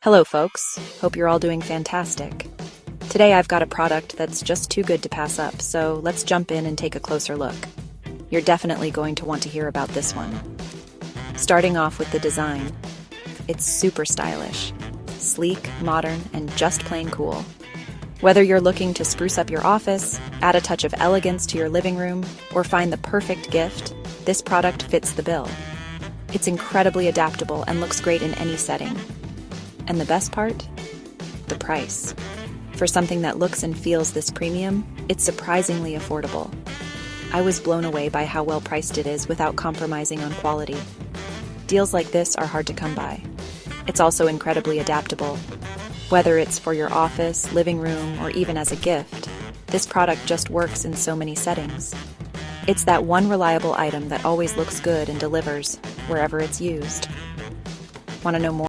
Hello folks, hope you're all doing fantastic. Today I've got a product that's just too good to pass up, so let's jump in and take a closer look. You're definitely going to want to hear about this one. Starting off with the design. It's super stylish, sleek, modern, and just plain cool. Whether you're looking to spruce up your office, add a touch of elegance to your living room, or find the perfect gift, this product fits the bill. It's incredibly adaptable and looks great in any setting. And the best part? The price. For something that looks and feels this premium, it's surprisingly affordable. I was blown away by how well priced it is without compromising on quality. Deals like this are hard to come by. It's also incredibly adaptable. Whether it's for your office, living room, or even as a gift, this product just works in so many settings. It's that one reliable item that always looks good and delivers wherever it's used. Want to know more?